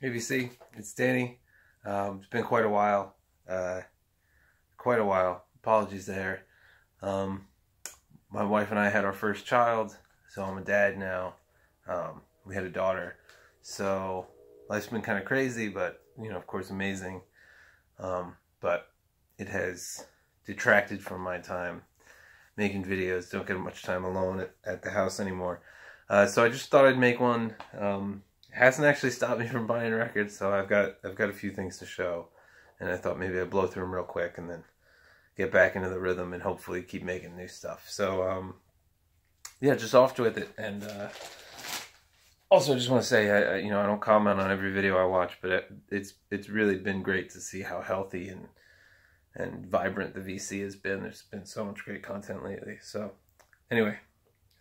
Hey VC, it's Danny. It's been quite a while. Quite a while. Apologies there. Um, my wife and I had our first child, so I'm a dad now. We had a daughter, so life's been kind of crazy, but of course, amazing. But it has detracted from my time making videos. Don't get much time alone at the house anymore. So I just thought I'd make one. Hasn't actually stopped me from buying records, so I've got a few things to show, and I thought maybe I'd blow through them real quick and then get back into the rhythm and hopefully keep making new stuff. So yeah, just off with it. And also, I just want to say, I don't comment on every video I watch, but it's really been great to see how healthy and vibrant the VC has been. There's been so much great content lately. So anyway,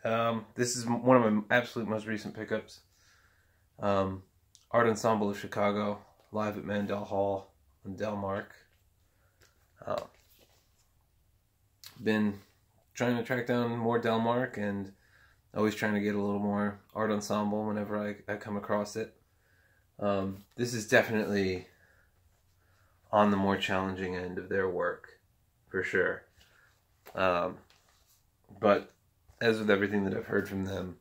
this is one of my absolute most recent pickups. Art Ensemble of Chicago, live at Mandel Hall in Delmark. Been trying to track down more Delmark and always trying to get a little more Art Ensemble whenever I come across it. This is definitely on the more challenging end of their work, for sure. But as with everything that I've heard from them,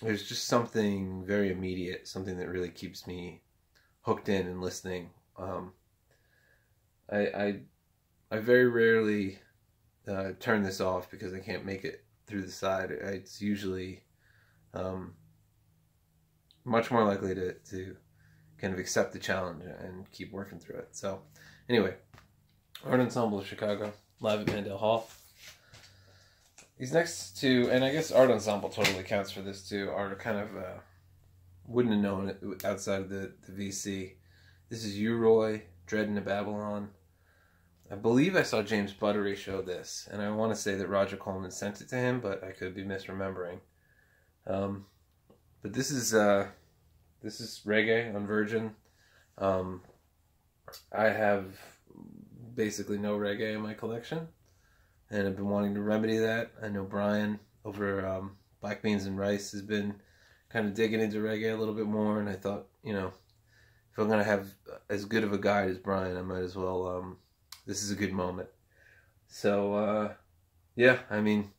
there's just something very immediate, something that really keeps me hooked in and listening. I very rarely turn this off because I can't make it through the side. It's usually much more likely to kind of accept the challenge and keep working through it. So anyway, Art Ensemble of Chicago, live at Mandel Hall. These next two, and I guess Art Ensemble totally counts for this too, are kind of, wouldn't have known it outside of the VC. This is U-Roy, Dreading of Babylon. I believe I saw James Buttery show this, and I want to say that Roger Coleman sent it to him, but I could be misremembering. But this is Reggae on Virgin. I have basically no reggae in my collection, and I've been wanting to remedy that. I know Brian over Black Beans and Rice has been kind of digging into reggae a little bit more, and I thought, if I'm going to have as good of a guide as Brian, I might as well, this is a good moment. So, yeah, I mean,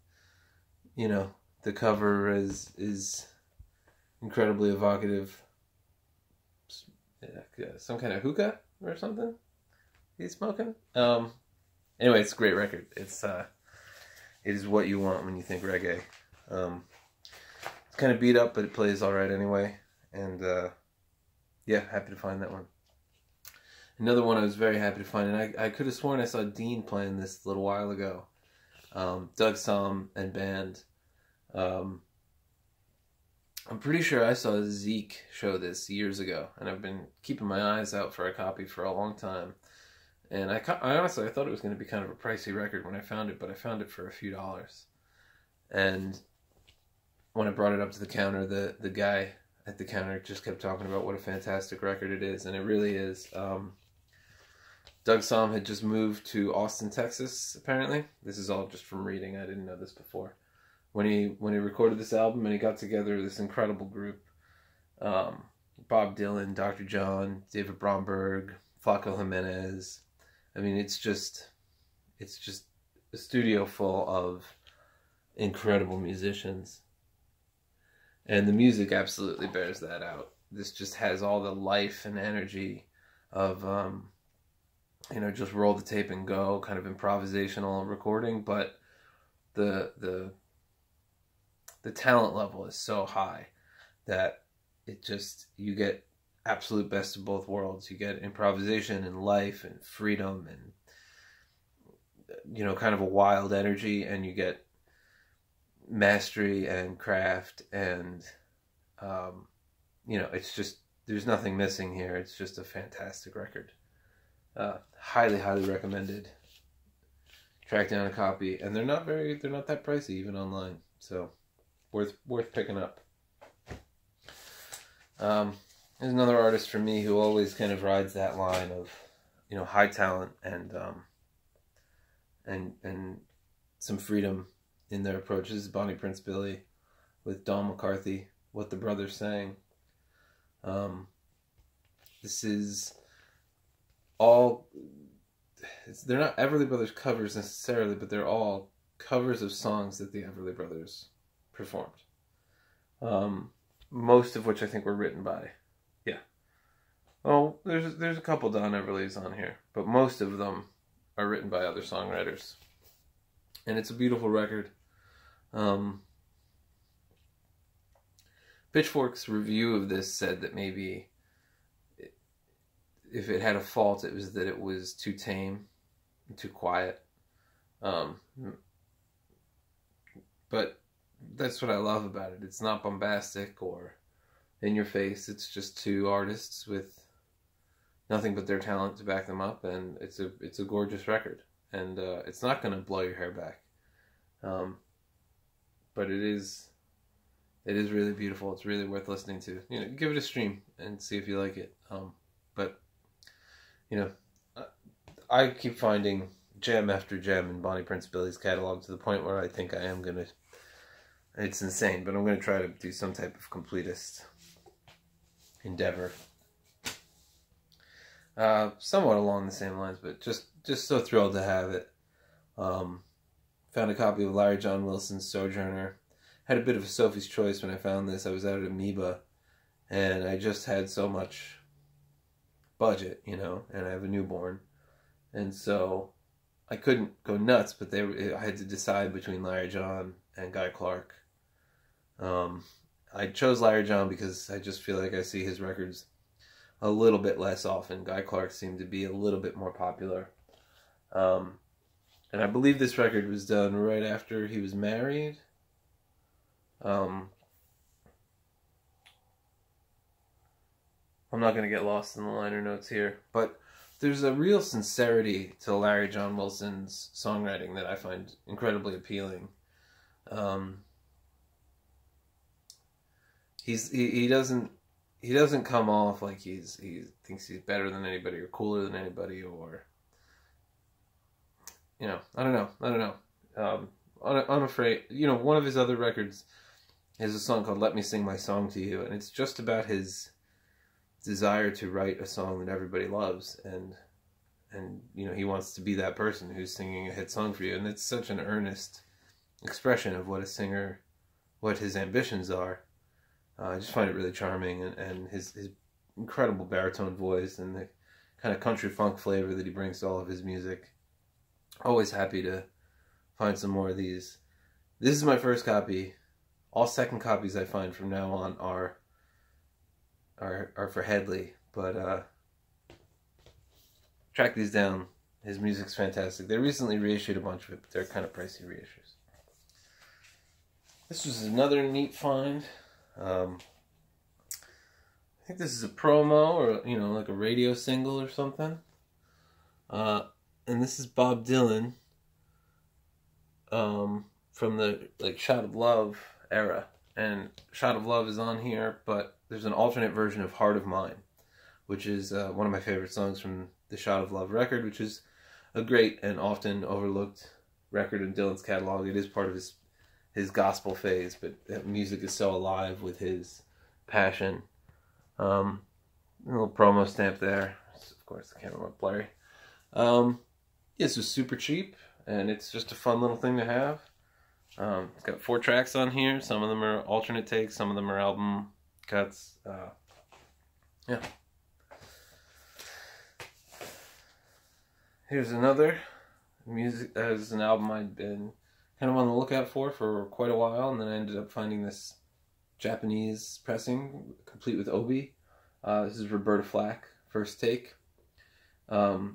the cover is incredibly evocative. Some kind of hookah or something he's smoking. Anyway, it's a great record. It is what you want when you think reggae. It's kind of beat up, but it plays all right anyway. And yeah, happy to find that one. Another one I was very happy to find, and I could have sworn I saw Dean playing this a little while ago. Doug Somm and band. I'm pretty sure I saw Zeke show this years ago, and I've been keeping my eyes out for a copy for a long time. And I honestly, I thought it was going to be kind of a pricey record when I found it, but I found it for a few dollars. And when I brought it up to the counter, the guy at the counter just kept talking about what a fantastic record it is, and it really is. Doug Somm had just moved to Austin, Texas, apparently. This is all just from reading. I didn't know this before. When he recorded this album and he got together this incredible group, Bob Dylan, Dr. John, David Bromberg, Flaco Jimenez. I mean, it's just a studio full of incredible musicians. And the music absolutely bears that out. This just has all the life and energy of, just roll the tape and go, kind of improvisational recording, but the talent level is so high that you get absolute best of both worlds. You get improvisation and life and freedom and, kind of a wild energy, and you get mastery and craft and, it's just, there's nothing missing here. It's just a fantastic record. Highly, highly recommended. Track down a copy, and they're not that pricey even online, so worth picking up. There's another artist for me who always kind of rides that line of, high talent and some freedom in their approaches. Bonnie Prince Billy with Don McCarthy, What the Brothers Sang. This is all, they're not Everly Brothers covers necessarily, but they're all covers of songs that the Everly Brothers performed. Most of which I think were written by, yeah. Oh, there's a couple Don Everlys on here, but most of them are written by other songwriters. And it's a beautiful record. Pitchfork's review of this said that maybe if it had a fault, it was that it was too tame and too quiet. But that's what I love about it. It's not bombastic or in your face. It's just two artists with nothing but their talent to back them up, and it's a gorgeous record. And it's not going to blow your hair back. But it is really beautiful. It's really worth listening to. You know, give it a stream and see if you like it. But you know, I keep finding gem after gem in Bonnie Prince Billy's catalog to the point where I think I am gonna. It's insane, but I'm gonna try to do some type of completist endeavor. Somewhat along the same lines, but just so thrilled to have it. Found a copy of Larry John Wilson's Sojourner. Had a bit of a Sophie's Choice when I found this. I was out at Amoeba, and I just had so much budget, you know, and I have a newborn, and so I couldn't go nuts, but I had to decide between Larry John and Guy Clark. I chose Larry John because I just feel like I see his records a little bit less often. Guy Clark seemed to be a little bit more popular. And I believe this record was done right after he was married. I'm not going to get lost in the liner notes here, but there's a real sincerity to Larry John Wilson's songwriting that I find incredibly appealing. He doesn't come off like he thinks he's better than anybody or cooler than anybody, or you know, I don't know. Unafraid. You know, one of his other records is a song called "Let Me Sing My Song to You," and it's just about his desire to write a song that everybody loves, and you know, he wants to be that person who's singing a hit song for you, and it's such an earnest expression of what a singer, what his ambitions are. I just find it really charming, and his incredible baritone voice and the kind of country funk flavor that he brings to all of his music. Always happy to find some more of these. This is my first copy. All second copies I find from now on are for Headley, but track these down. His music's fantastic. They recently reissued a bunch of it, but they're kind of pricey reissues. This was another neat find. I think this is a promo, or you know, like a radio single or something. And this is Bob Dylan from the like Shot of Love era, and Shot of Love is on here, but there's an alternate version of Heart of Mine, which is one of my favorite songs from the Shot of Love record, which is a great and often overlooked record in Dylan's catalog. It is part of his gospel phase, but that music is so alive with his passion. A little promo stamp there. Of course, the camera went blurry. This was super cheap, and it's just a fun little thing to have. It's got 4 tracks on here. Some of them are alternate takes, some of them are album cuts. Yeah. Here's another music as an album I'd been kind of on the lookout for quite a while, and then I ended up finding this Japanese pressing, complete with obi. This is Roberta Flack, First Take. The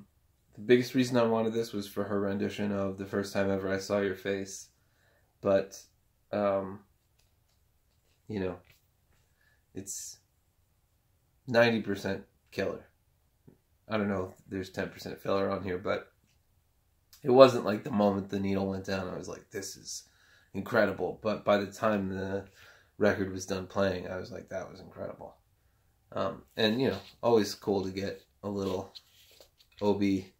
biggest reason I wanted this was for her rendition of The First Time Ever I Saw Your Face, but, you know, it's 90% killer. I don't know if there's 10% filler on here, but it wasn't like the moment the needle went down, I was like, this is incredible. But by the time the record was done playing, I was like, that was incredible. And, you know, always cool to get a little obi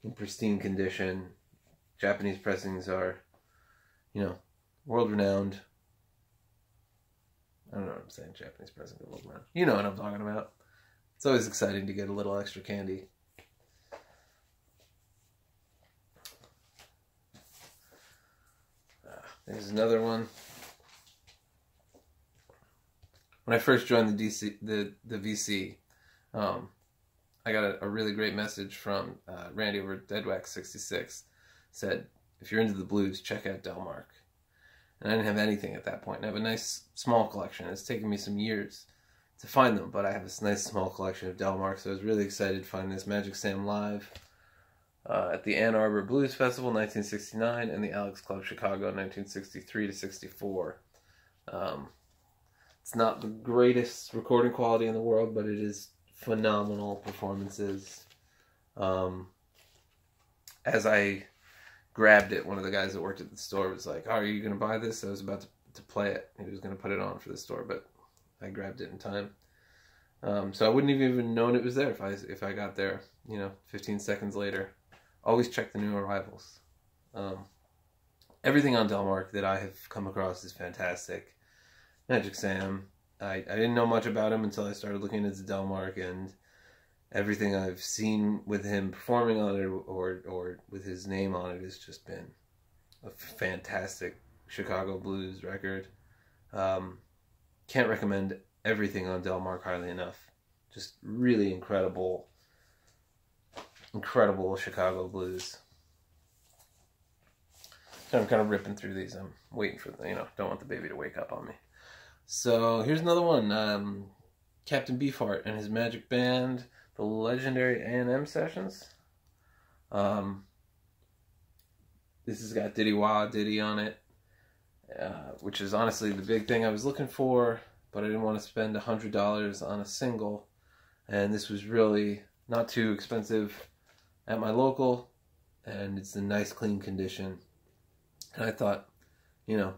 in pristine condition. Japanese pressings are, you know, world-renowned. I don't know what I'm saying, Japanese pressing. You know what I'm talking about. It's always exciting to get a little extra candy. There's another one. When I first joined the VC, I got a really great message from Randy over at Deadwax66. Said, if you're into the blues, check out Delmark. And I didn't have anything at that point. I have a nice small collection. It's taken me some years to find them, but I have this nice small collection of Delmark, so I was really excited to find this Magic Sam live at the Ann Arbor Blues Festival 1969 and the Alex Club Chicago 1963 to 64. It's not the greatest recording quality in the world, but it is phenomenal performances. As I grabbed it, one of the guys that worked at the store was like, "Oh, are you going to buy this?" I was about to play it. He was going to put it on for the store, but I grabbed it in time. So I wouldn't have even known it was there if I got there, 15 seconds later. Always check the new arrivals. Everything on Delmark that I have come across is fantastic. Magic Sam, I didn't know much about him until I started looking into Delmark, and everything I've seen with him performing on it or with his name on it has just been a fantastic Chicago blues record. Can't recommend everything on Delmark highly enough. Just really incredible Chicago blues. So I'm kind of ripping through these. I'm waiting for don't want the baby to wake up on me. So here's another one. Captain Beefheart and his Magic Band, the legendary A&M sessions. This has got Diddy Wah Diddy on it, which is honestly the big thing I was looking for, but I didn't want to spend $100 on a single, and this was really not too expensive at my local, and it's in nice clean condition. And I thought, $10-15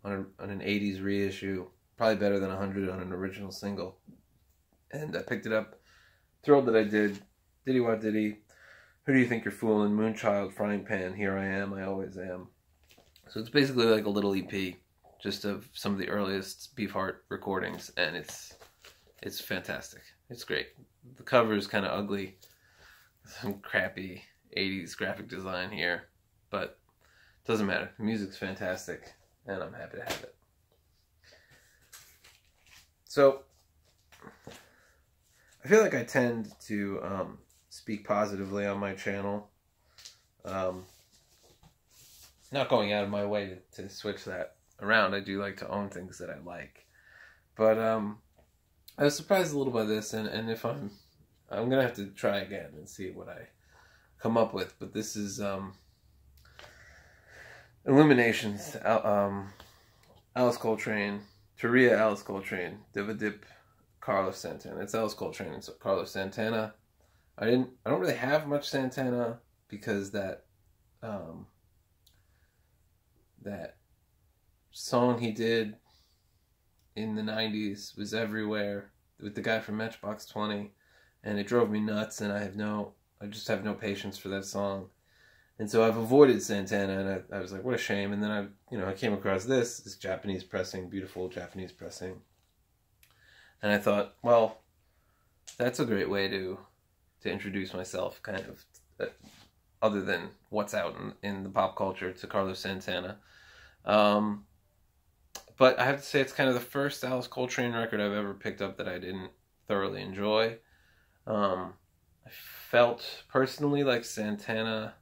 on an 80s reissue, probably better than $100 on an original single. And I picked it up, thrilled that I did. Diddy Wah Diddy, Who Do You Think You're Fooling, Moonchild, Frying Pan, Here I Am, I Always Am. So it's basically like a little EP, just of some of the earliest Beefheart recordings, and it's fantastic. It's great. The cover is kind of ugly, some crappy 80s graphic design here, but it doesn't matter. The music's fantastic, and I'm happy to have it. So I feel like I tend to speak positively on my channel. Not going out of my way to switch that around. I do like to own things that I like. But I was surprised a little by this, and if I'm going to have to try again and see what I come up with. But this is Illuminations, Alice Coltrane, Tarea Alice Coltrane, Divadip Carlos Santana. It's Alice Coltrane and Carlos Santana. I don't really have much Santana because that song he did in the 90s was everywhere with the guy from Matchbox 20, and it drove me nuts, and I just have no patience for that song. And so I've avoided Santana, and I was like, what a shame. And then I came across this Japanese pressing, beautiful Japanese pressing. And I thought, well, that's a great way to introduce myself, kind of, other than what's out in the pop culture, to Carlos Santana. But I have to say it's kind of the first Alice Coltrane record I've ever picked up that I didn't thoroughly enjoy. I felt personally like Santana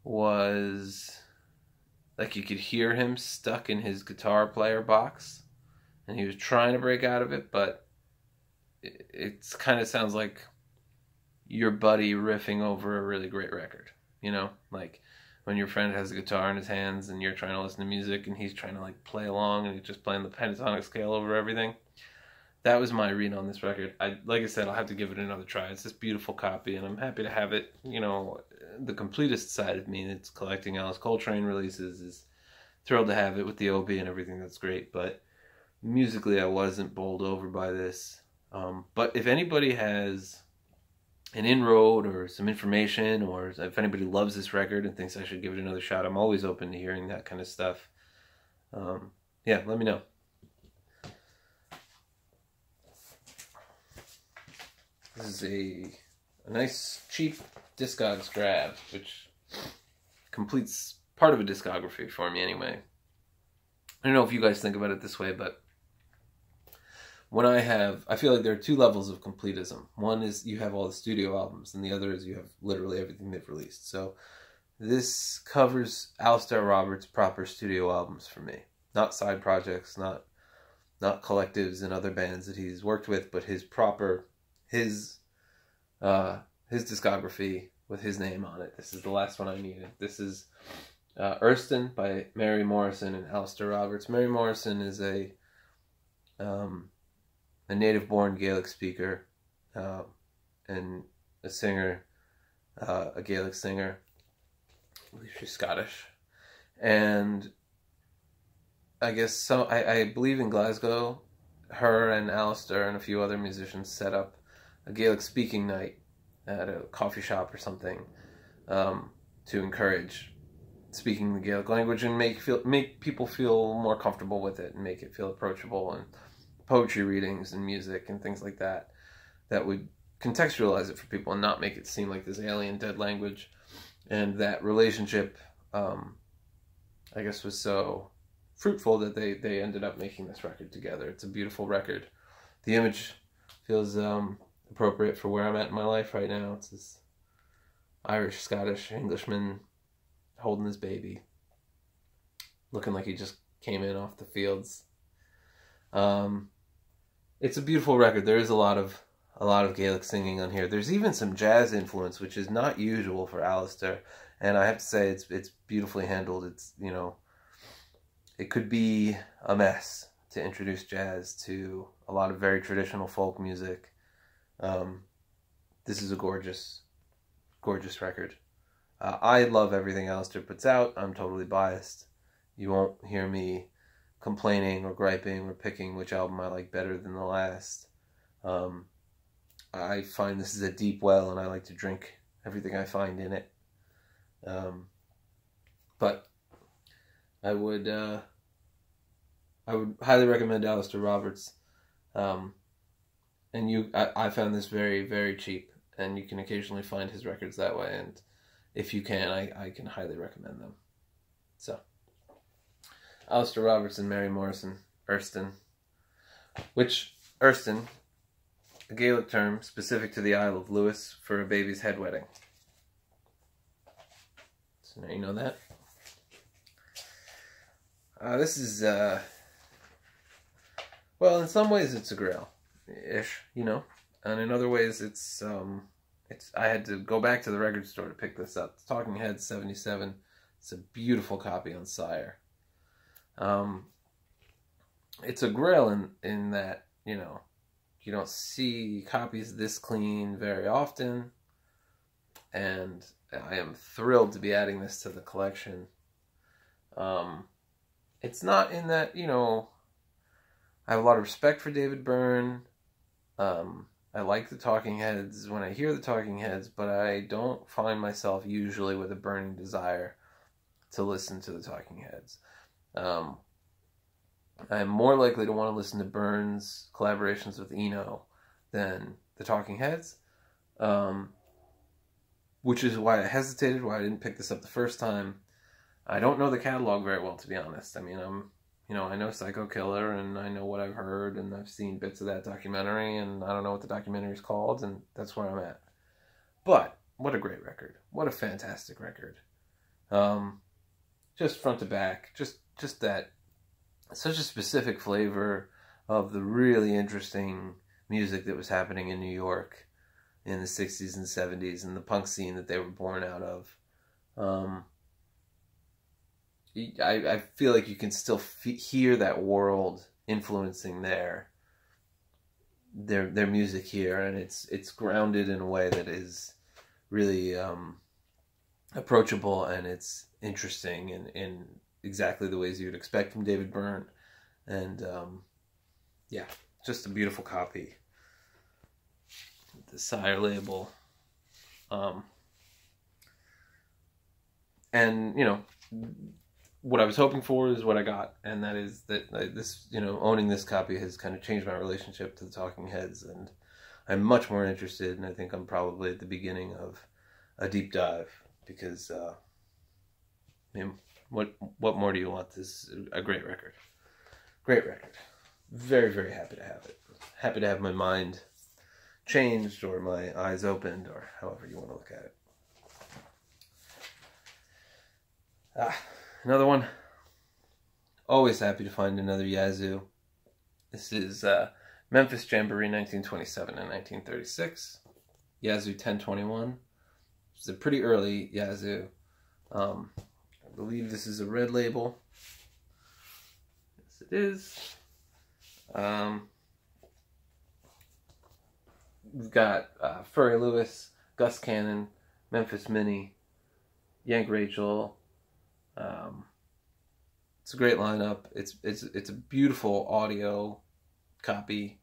was like you could hear him stuck in his guitar player box, and he was trying to break out of it, but it kind of sounds like your buddy riffing over a really great record, like when your friend has a guitar in his hands and you're trying to listen to music and he's trying to like play along and he's just playing the pentatonic scale over everything. That was my read on this record. Like I said, I'll have to give it another try. It's this beautiful copy, and I'm happy to have it. The completist side of me that's collecting Alice Coltrane releases is thrilled to have it with the OB and everything. That's great. But musically, I wasn't bowled over by this. But if anybody has an inroad or some information, or if anybody loves this record and thinks I should give it another shot, I'm always open to hearing that kind of stuff. yeah, let me know. This is a nice, cheap Discogs grab, which completes part of a discography for me anyway. I don't know if you guys think about it this way, but when I feel like there are two levels of completism. One is you have all the studio albums, and the other is you have literally everything they've released. So this covers Alistair Roberts' proper studio albums for me. Not side projects, not collectives and other bands that he's worked with, but his discography with his name on it. This is the last one I needed. This is Erston by Mary Morrison and Alistair Roberts. Mary Morrison is a native-born Gaelic speaker and a singer, a Gaelic singer. I believe she's Scottish. And I guess so. I believe in Glasgow, her and Alistair and a few other musicians set up a Gaelic speaking night at a coffee shop or something to encourage speaking the Gaelic language and make people feel more comfortable with it and make it feel approachable, and poetry readings and music and things like that would contextualize it for people and not make it seem like this alien dead language. And that relationship, I guess, was so fruitful that they ended up making this record together. It's a beautiful record. The image feels appropriate for where I'm at in my life right now. It's this Irish, Scottish Englishman holding his baby, looking like he just came in off the fields. It's a beautiful record. There is a lot of Gaelic singing on here. There's even some jazz influence, which is not usual for Alistair, and I have to say it's beautifully handled. It's, you know, it could be a mess to introduce jazz to a lot of very traditional folk music. This is a gorgeous, gorgeous record. I love everything Alistair puts out. I'm totally biased. You won't hear me complaining or griping or picking which album I like better than the last. I find this is a deep well, and I like to drink everything I find in it. But I would highly recommend Alistair Roberts. And I found this very, very cheap, and you can occasionally find his records that way, and if you can, I can highly recommend them. So, Alistair Roberts and Mary Morrison, Erston, which, Erston, a Gaelic term specific to the Isle of Lewis for a baby's head wedding. So now you know that. This is, well, in some ways it's a grail-ish, you know, and in other ways it's I had to go back to the record store to pick this up. Talking Heads 77. It's a beautiful copy on Sire. It's a grail in that, you know, you don't see copies this clean very often, and I am thrilled to be adding this to the collection. It's not in that, you know, I have a lot of respect for David Byrne. I like the Talking Heads when I hear the Talking Heads, but I don't find myself usually with a burning desire to listen to the Talking Heads. I'm more likely to want to listen to Byrne's collaborations with Eno than the Talking Heads, which is why I hesitated, why I didn't pick this up the first time. I don't know the catalog very well, to be honest. I mean, I know Psycho Killer, and I know what I've heard, and I've seen bits of that documentary, and I don't know what the documentary is called, and that's where I'm at. But what a great record! What a fantastic record! Just front to back, just that, such a specific flavor of the really interesting music that was happening in New York in the 60s and 70s, and the punk scene that they were born out of. I feel like you can still hear that world influencing their music here, and it's grounded in a way that is really approachable, and it's interesting in exactly the ways you'd expect from David Byrne. And yeah, just a beautiful copy. The Sire label. And, you know, what I was hoping for is what I got, and that is that this, owning this copy has kind of changed my relationship to the Talking Heads, and I'm much more interested, and I think I'm probably at the beginning of a deep dive, because what more do you want? This is a great record. Great record. Very, very happy to have it. Happy to have my mind changed, or my eyes opened, or however you want to look at it. Another one. Always happy to find another Yazoo. This is Memphis Jamboree 1927 and 1936. Yazoo 1021. It's a pretty early Yazoo. I believe this is a red label. Yes, it is. We've got Furry Lewis, Gus Cannon, Memphis Minnie, Yank Rachel. It's a great lineup. It's a beautiful audio copy.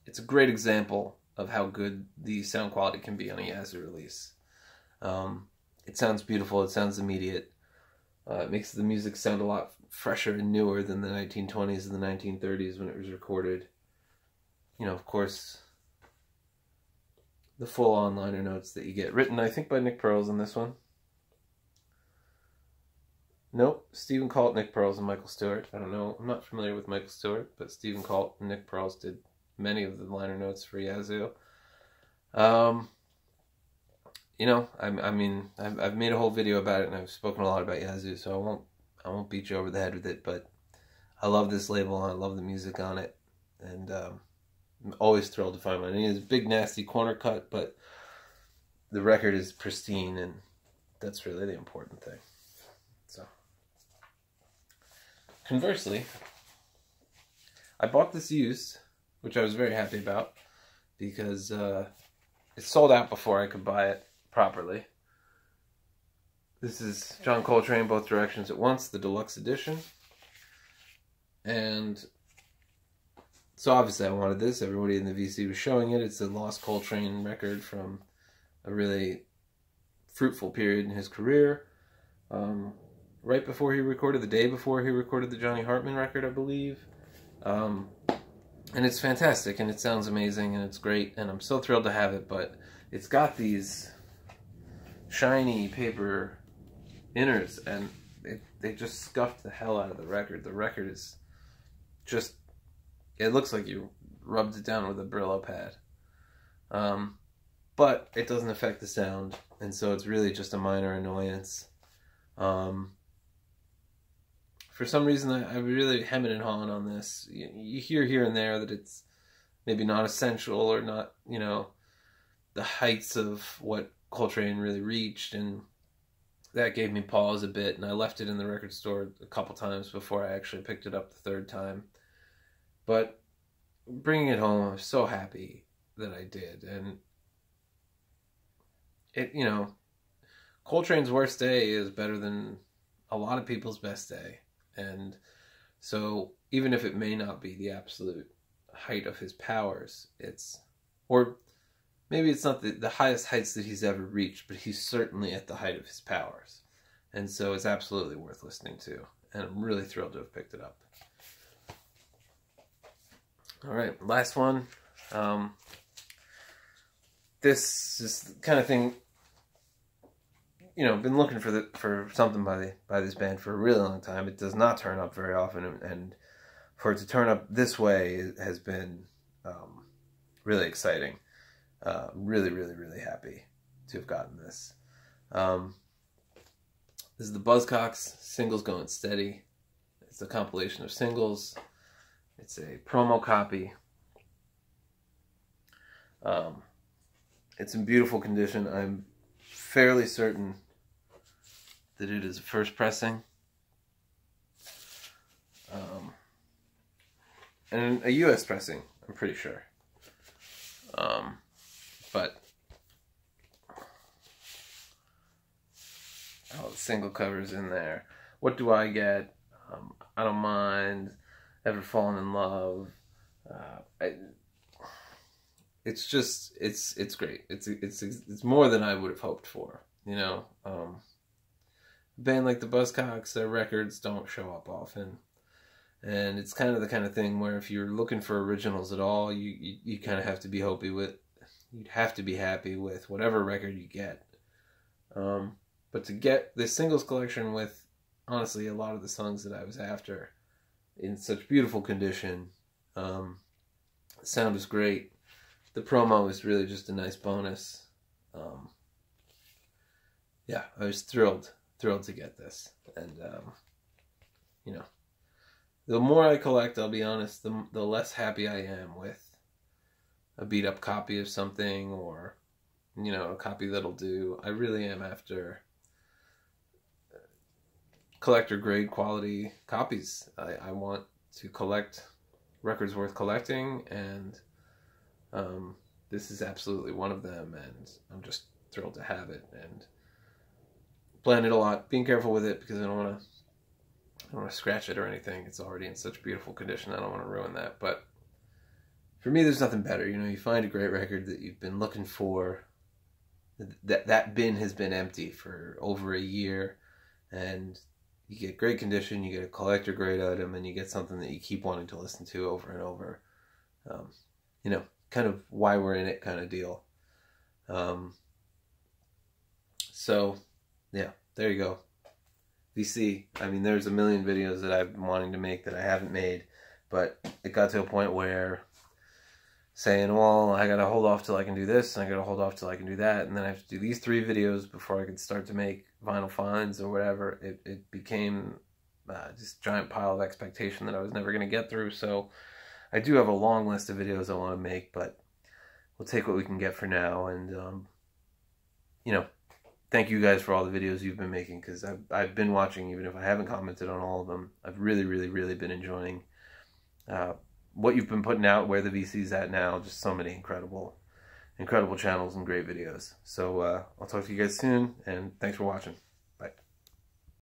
It's a great example of how good the sound quality can be on a Yazoo release. It sounds beautiful. It sounds immediate. It makes the music sound a lot fresher and newer than the 1920s and the 1930s when it was recorded. Of course, the full-on liner notes that you get, written, I think, by Nick Pearls in this one. Nope, Stephen Colt, Nick Pearls, and Michael Stewart. I don't know, I'm not familiar with Michael Stewart, but Stephen Colt and Nick Pearls did many of the liner notes for Yazoo. I've made a whole video about it, and I've spoken a lot about Yazoo, so I won't beat you over the head with it, but I love this label, and I love the music on it, and I'm always thrilled to find one. It's a big, nasty corner cut, but the record is pristine, and that's really the important thing. So, conversely, I bought this used, which I was very happy about, because it sold out before I could buy it properly. This is John Coltrane, Both Directions at Once, the deluxe edition. And so obviously I wanted this. Everybody in the VC was showing it. It's a lost Coltrane record from a really fruitful period in his career. Right before he recorded, the day before he recorded the Johnny Hartman record, I believe. And it's fantastic, and it sounds amazing, and it's great, and I'm so thrilled to have it, but it's got these shiny paper inners, and they just scuffed the hell out of the record. The record is just, it looks like you rubbed it down with a Brillo pad. But it doesn't affect the sound, and so it's really just a minor annoyance. For some reason, I really hemming and hawing on this. You hear here and there that it's maybe not essential, or not, the heights of what Coltrane really reached, and that gave me pause a bit, and I left it in the record store a couple times before I actually picked it up the third time. But bringing it home, I'm so happy that I did, and Coltrane's worst day is better than a lot of people's best day. And so even if it may not be the absolute height of his powers, or maybe it's not the highest heights that he's ever reached, but he's certainly at the height of his powers. And so it's absolutely worth listening to. And I'm really thrilled to have picked it up. All right, last one. This is the kind of thing, been looking for something by this band for a really long time. It does not turn up very often, and for it to turn up this way has been really exciting. Really, really, really happy to have gotten this. This is the Buzzcocks, Singles Going Steady. It's a compilation of singles. It's a promo copy. It's in beautiful condition. I'm fairly certain that it is a first pressing. And a US pressing, I'm pretty sure. But the single cover's in there. What do I get? I Don't Mind, Ever Fallen in Love. It's just, it's great. It's more than I would have hoped for, a band like the Buzzcocks, their records don't show up often. And it's kind of the kind of thing where if you're looking for originals at all, you kind of have to be you'd have to be happy with whatever record you get. But to get this singles collection with, honestly, a lot of the songs that I was after in such beautiful condition, the sound was great. The promo was really just a nice bonus. Yeah, I was thrilled to get this. And, you know, the more I collect, I'll be honest, the less happy I am with a beat up copy of something, or, you know, a copy that'll do. I really am after collector grade quality copies. I want to collect records worth collecting, and this is absolutely one of them, and I'm just thrilled to have it, and playing it a lot, being careful with it because I don't want to scratch it or anything. It's already in such beautiful condition. I don't want to ruin that. But for me, there's nothing better. You know, you find a great record that you've been looking for. That bin has been empty for over a year, and you get great condition. You get a collector grade item, and you get something that you keep wanting to listen to over and over. You know, kind of why we're in it kind of deal. So yeah, there you go. VC, I mean, there's a million videos that I've been wanting to make that I haven't made, but it got to a point where saying, well, I gotta hold off till I can do this, and I gotta hold off till I can do that, and then I have to do these 3 videos before I can start to make vinyl finds or whatever. It became just a giant pile of expectation that I was never gonna get through. So I do have a long list of videos I want to make, but we'll take what we can get for now. And you know, thank you guys for all the videos you've been making, because I've been watching, even if I haven't commented on all of them. I've really been enjoying what you've been putting out, where the VC's at now. Just so many incredible channels and great videos. So I'll talk to you guys soon, and thanks for watching.